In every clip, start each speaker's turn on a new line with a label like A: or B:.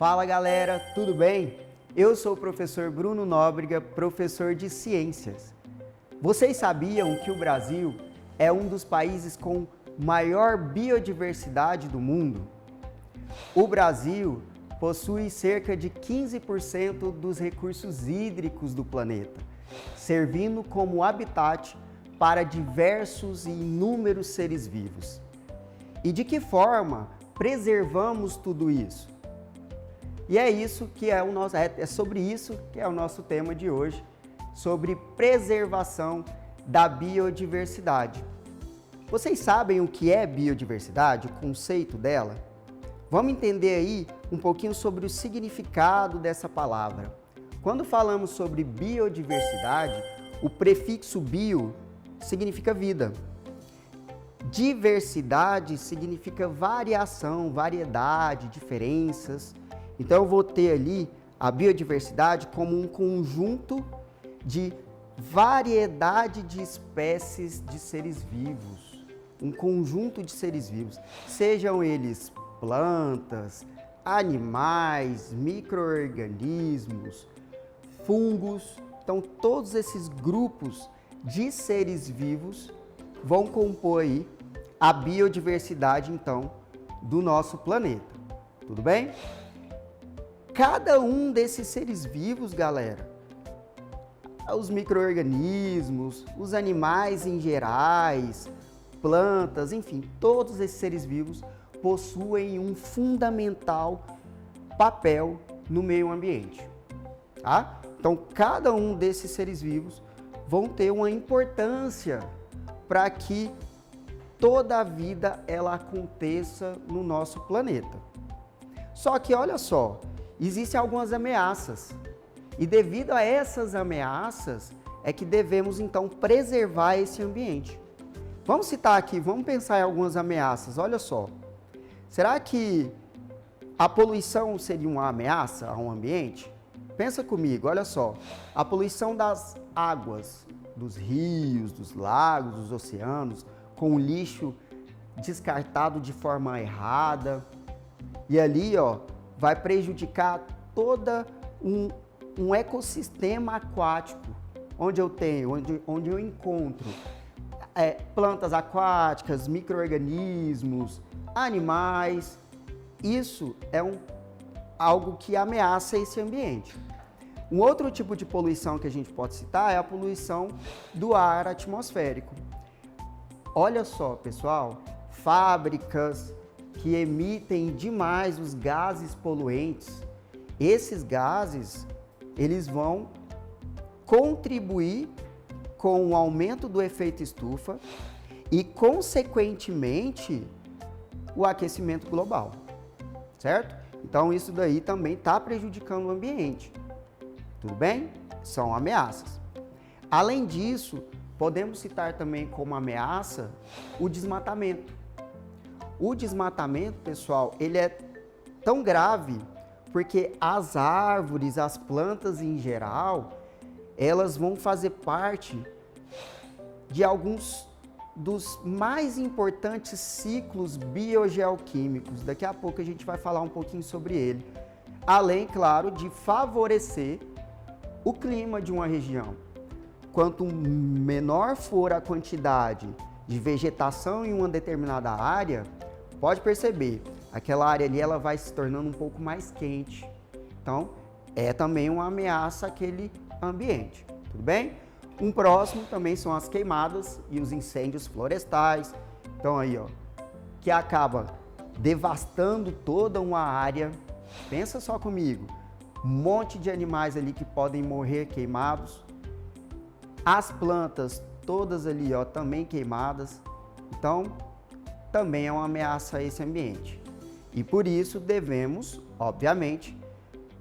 A: Fala galera, tudo bem? Eu sou o professor Bruno Nóbrega, professor de Ciências. Vocês sabiam que o Brasil é um dos países com maior biodiversidade do mundo? O Brasil possui cerca de 15% dos recursos hídricos do planeta, servindo como habitat para diversos e inúmeros seres vivos. E de que forma preservamos tudo isso? E é sobre isso que é o nosso tema de hoje, sobre preservação da biodiversidade. Vocês sabem o que é biodiversidade, o conceito dela? Vamos entender aí um pouquinho sobre o significado dessa palavra. Quando falamos sobre biodiversidade, o prefixo bio significa vida. Diversidade significa variação, variedade, diferenças. Então eu vou ter ali a biodiversidade como um conjunto de variedade de espécies de seres vivos. Um conjunto de seres vivos, sejam eles plantas, animais, micro-organismos, fungos. Então todos esses grupos de seres vivos vão compor aí a biodiversidade então do nosso planeta. Tudo bem? Cada um desses seres vivos, galera, os micro-organismos, os animais em gerais, plantas, enfim, todos esses seres vivos possuem um fundamental papel no meio ambiente, tá? Então, cada um desses seres vivos vão ter uma importância para que toda a vida ela aconteça no nosso planeta. Só que olha só, existem algumas ameaças e devido a essas ameaças é que devemos então preservar esse ambiente. Vamos citar aqui, vamos pensar em algumas ameaças, olha só. Será que a poluição seria uma ameaça ao ambiente? Pensa comigo, olha só, a poluição das águas, dos rios, dos lagos, dos oceanos, com o lixo descartado de forma errada. E ali, ó, vai prejudicar todo um ecossistema aquático, onde eu encontro plantas aquáticas, micro-organismos, animais. Isso é algo que ameaça esse ambiente. Um outro tipo de poluição que a gente pode citar é a poluição do ar atmosférico. Olha só, pessoal, fábricas que emitem demais os gases poluentes. Esses gases, eles vão contribuir com o aumento do efeito estufa e, consequentemente, o aquecimento global, certo? Então, isso daí também está prejudicando o ambiente. Tudo bem? São ameaças. Além disso, podemos citar também como ameaça o desmatamento. O desmatamento, pessoal, ele é tão grave porque as árvores, as plantas em geral, elas vão fazer parte de alguns dos mais importantes ciclos biogeoquímicos. Daqui a pouco a gente vai falar um pouquinho sobre ele. Além, claro, de favorecer o clima de uma região. Quanto menor for a quantidade de vegetação em uma determinada área, pode perceber, aquela área ali ela vai se tornando um pouco mais quente. Então, é também uma ameaça àquele ambiente, tudo bem? Um próximo também são as queimadas e os incêndios florestais. Então aí, ó, que acaba devastando toda uma área. Pensa só comigo, um monte de animais ali que podem morrer queimados. As plantas todas ali, ó, também queimadas. Então, também é uma ameaça a esse ambiente. E por isso devemos, obviamente,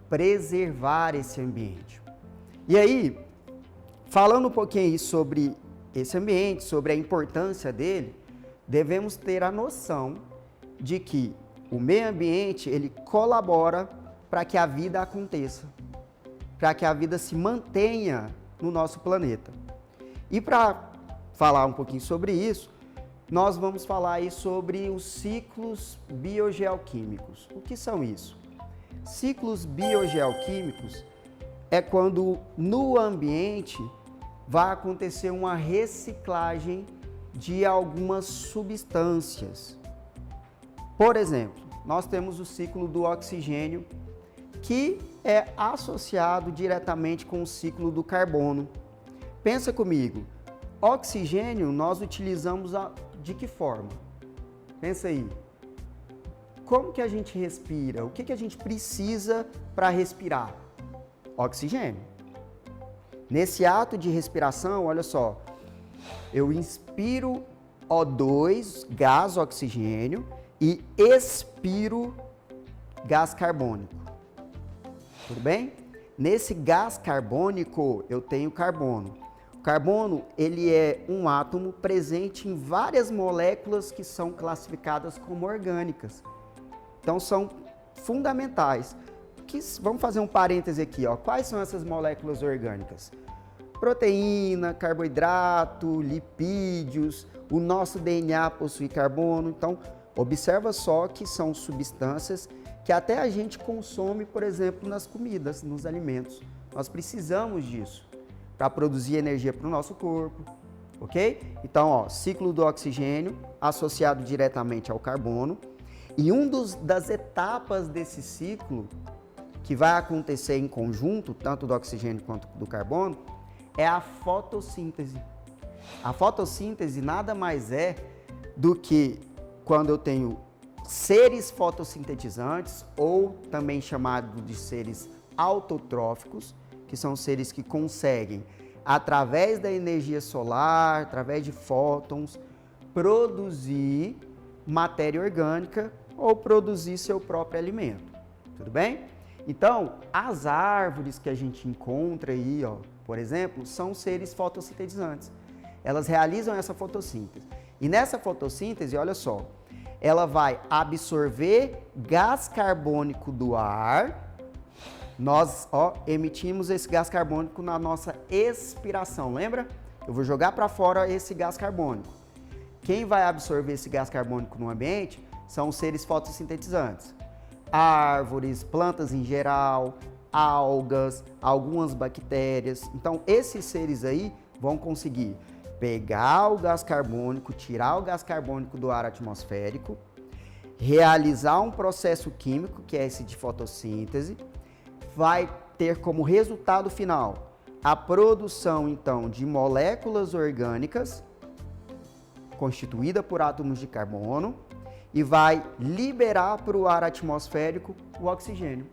A: preservar esse ambiente. E aí, falando um pouquinho aí sobre esse ambiente, sobre a importância dele, devemos ter a noção de que o meio ambiente, ele colabora para que a vida aconteça, para que a vida se mantenha no nosso planeta. E para falar um pouquinho sobre isso, nós vamos falar aí sobre os ciclos biogeoquímicos. O que são isso? Ciclos biogeoquímicos é quando no ambiente vai acontecer uma reciclagem de algumas substâncias. Por exemplo, nós temos o ciclo do oxigênio, que é associado diretamente com o ciclo do carbono. Pensa comigo, oxigênio nós utilizamos de que forma? Pensa aí. Como que a gente respira? O que a gente precisa para respirar? Oxigênio. Nesse ato de respiração, olha só, eu inspiro O2, gás oxigênio, e expiro gás carbônico. Tudo bem? Nesse gás carbônico, eu tenho carbono. O carbono, ele é um átomo presente em várias moléculas que são classificadas como orgânicas. Então, são fundamentais. Vamos fazer um parêntese aqui, ó. Quais são essas moléculas orgânicas? Proteína, carboidrato, lipídios, o nosso DNA possui carbono. Então, observa só que são substâncias que até a gente consome, por exemplo, nas comidas, nos alimentos. Nós precisamos disso para produzir energia para o nosso corpo, ok? Então, ó, ciclo do oxigênio associado diretamente ao carbono. E das etapas desse ciclo, que vai acontecer em conjunto, tanto do oxigênio quanto do carbono, é a fotossíntese. A fotossíntese nada mais é do que quando eu tenho seres fotossintetizantes, ou também chamado de seres autotróficos, que são seres que conseguem, através da energia solar, através de fótons, produzir matéria orgânica ou produzir seu próprio alimento. Tudo bem? Então, as árvores que a gente encontra aí, ó, por exemplo, são seres fotossintetizantes. Elas realizam essa fotossíntese. E nessa fotossíntese, olha só, ela vai absorver gás carbônico do ar. Nós, ó, emitimos esse gás carbônico na nossa expiração, lembra? Eu vou jogar para fora esse gás carbônico. Quem vai absorver esse gás carbônico no ambiente são os seres fotossintetizantes. Árvores, plantas em geral, algas, algumas bactérias. Então, esses seres aí vão conseguir pegar o gás carbônico, tirar o gás carbônico do ar atmosférico, realizar um processo químico, que é esse de fotossíntese, vai ter como resultado final a produção, então, de moléculas orgânicas, constituída por átomos de carbono, e vai liberar para o ar atmosférico o oxigênio.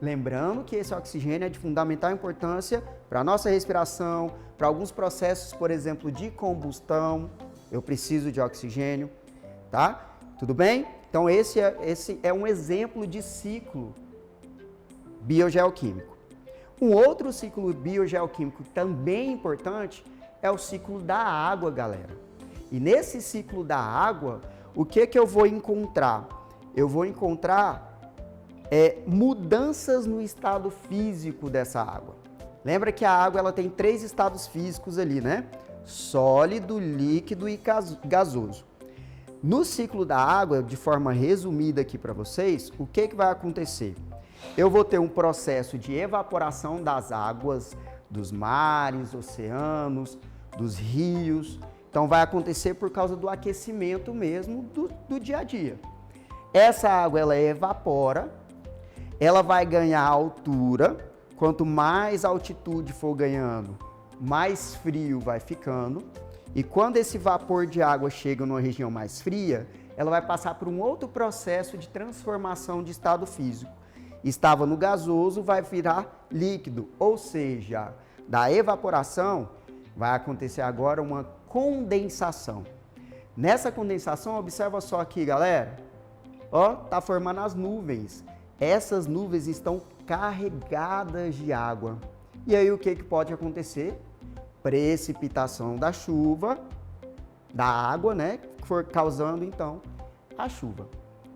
A: Lembrando que esse oxigênio é de fundamental importância para a nossa respiração, para alguns processos, por exemplo, de combustão, eu preciso de oxigênio, tá? Tudo bem? Então esse é um exemplo de ciclo biogeoquímico. Um outro ciclo biogeoquímico também importante é o ciclo da água, galera. E nesse ciclo da água, o que eu vou encontrar? Eu vou encontrar mudanças no estado físico dessa água. Lembra que a água ela tem 3 estados físicos ali, né? Sólido, líquido e gasoso. No ciclo da água, de forma resumida aqui para vocês, o que vai acontecer? Eu vou ter um processo de evaporação das águas, dos mares, oceanos, dos rios. Então vai acontecer por causa do aquecimento mesmo do dia a dia. Essa água ela evapora, ela vai ganhar altura. Quanto mais altitude for ganhando, mais frio vai ficando. E quando esse vapor de água chega numa região mais fria, ela vai passar por um outro processo de transformação de estado físico. Estava no gasoso, vai virar líquido, ou seja, da evaporação vai acontecer agora uma condensação. Nessa condensação, observa só aqui, galera, ó, tá formando as nuvens. Essas nuvens estão carregadas de água. E aí o que pode acontecer? Precipitação da chuva, da água, né? Que for causando então a chuva.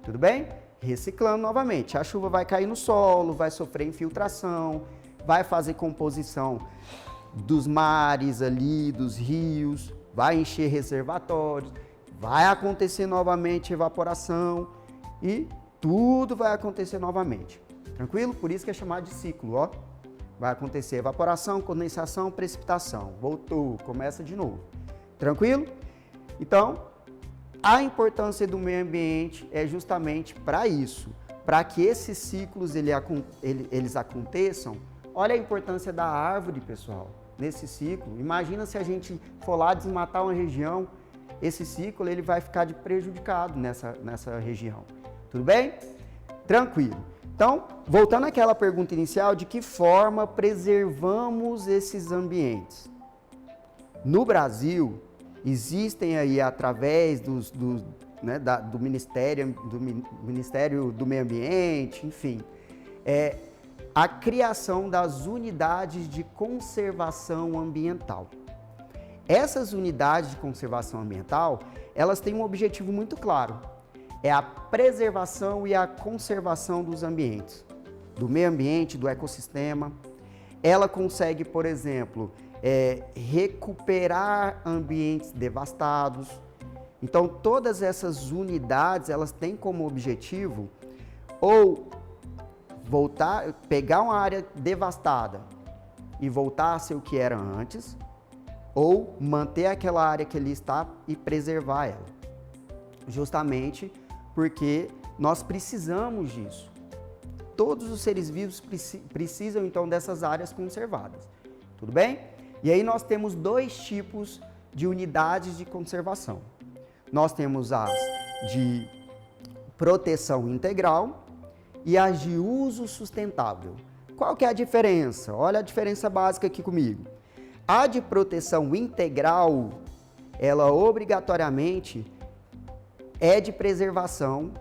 A: Tudo bem? Reciclando novamente. A chuva vai cair no solo, vai sofrer infiltração, vai fazer composição dos mares ali, dos rios, vai encher reservatórios, vai acontecer novamente evaporação e tudo vai acontecer novamente. Tranquilo? Por isso que é chamado de ciclo, ó. Vai acontecer evaporação, condensação, precipitação. Voltou, começa de novo. Tranquilo? Então, a importância do meio ambiente é justamente para isso, para que esses ciclos eles aconteçam. Olha a importância da árvore, pessoal, nesse ciclo. Imagina se a gente for lá desmatar uma região, esse ciclo ele vai ficar prejudicado nessa região. Tudo bem? Tranquilo. Então, voltando àquela pergunta inicial, de que forma preservamos esses ambientes? No Brasil, existem aí, através do Ministério do Meio Ambiente, enfim, a criação das unidades de conservação ambiental. Essas unidades de conservação ambiental, elas têm um objetivo muito claro, é a preservação e a conservação dos ambientes, do meio ambiente, do ecossistema. Ela consegue, por exemplo, recuperar ambientes devastados. Então, todas essas unidades, elas têm como objetivo ou pegar uma área devastada e voltar a ser o que era antes, ou manter aquela área que ali está e preservar ela. Justamente porque nós precisamos disso. Todos os seres vivos precisam, então, dessas áreas conservadas. Tudo bem? E aí nós temos dois tipos de unidades de conservação. Nós temos as de proteção integral e as de uso sustentável. Qual que é a diferença? Olha a diferença básica aqui comigo. A de proteção integral, ela obrigatoriamente é de preservação,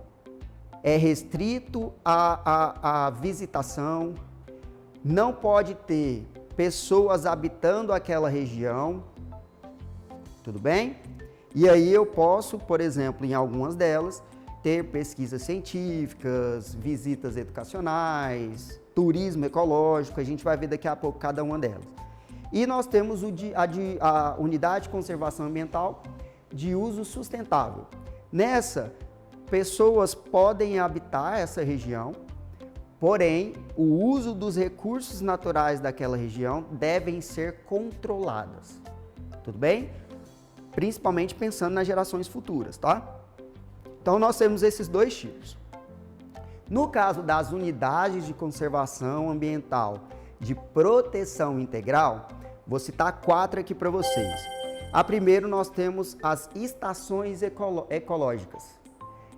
A: é restrito à visitação, não pode ter pessoas habitando aquela região, tudo bem? E aí eu posso, por exemplo, em algumas delas, ter pesquisas científicas, visitas educacionais, turismo ecológico, a gente vai ver daqui a pouco cada uma delas. E nós temos a unidade de conservação ambiental de uso sustentável. Nessa, pessoas podem habitar essa região, porém, o uso dos recursos naturais daquela região devem ser controladas. Tudo bem? Principalmente pensando nas gerações futuras, tá? Então, nós temos esses dois tipos. No caso das unidades de conservação ambiental de proteção integral, vou citar 4 aqui para vocês. A primeiro, nós temos as estações ecológicas.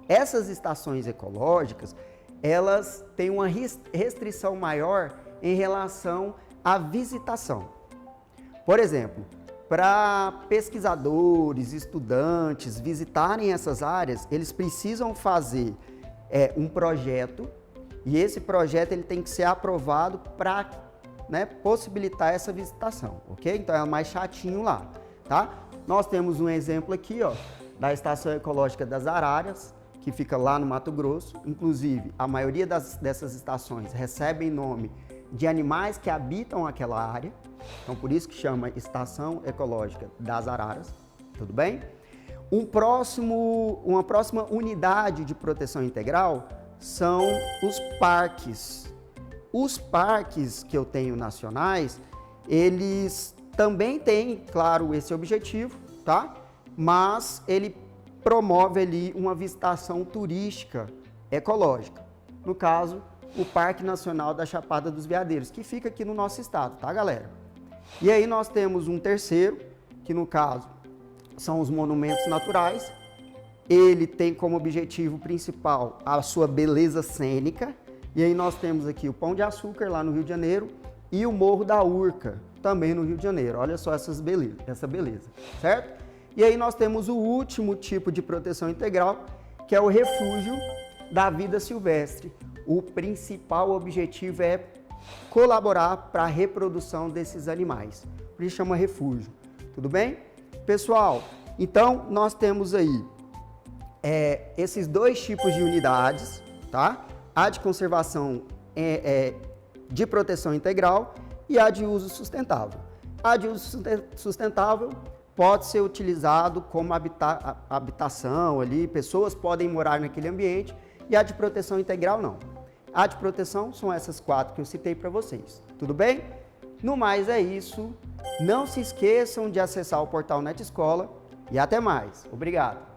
A: Essas estações ecológicas, elas têm uma restrição maior em relação à visitação. Por exemplo, para pesquisadores, estudantes visitarem essas áreas, eles precisam fazer um projeto, e esse projeto ele tem que ser aprovado para possibilitar essa visitação, ok? Então é mais chatinho lá, tá? Nós temos um exemplo aqui, ó, da Estação Ecológica das Araras, que fica lá no Mato Grosso. Inclusive, a maioria dessas estações recebem nome de animais que habitam aquela área. Então, por isso que chama Estação Ecológica das Araras. Tudo bem? Uma próxima unidade de proteção integral são os parques. Os parques que eu tenho nacionais, eles também têm, claro, esse objetivo, tá? Mas ele promove ali uma visitação turística ecológica. No caso, o Parque Nacional da Chapada dos Veadeiros, que fica aqui no nosso estado, tá, galera? E aí nós temos um terceiro, que no caso são os monumentos naturais. Ele tem como objetivo principal a sua beleza cênica. E aí nós temos aqui o Pão de Açúcar, lá no Rio de Janeiro, e o Morro da Urca, também no Rio de Janeiro. Olha só essa beleza, certo? E aí nós temos o último tipo de proteção integral, que é o refúgio da vida silvestre. O principal objetivo é colaborar para a reprodução desses animais. Por isso chama refúgio. Tudo bem? Pessoal, então nós temos aí esses dois tipos de unidades, tá? A de conservação de proteção integral e a de uso sustentável. A de uso sustentável pode ser utilizado como habitação ali, pessoas podem morar naquele ambiente, e a de proteção integral não. A de proteção são essas 4 que eu citei para vocês. Tudo bem? No mais é isso. Não se esqueçam de acessar o portal NetEscola e até mais. Obrigado!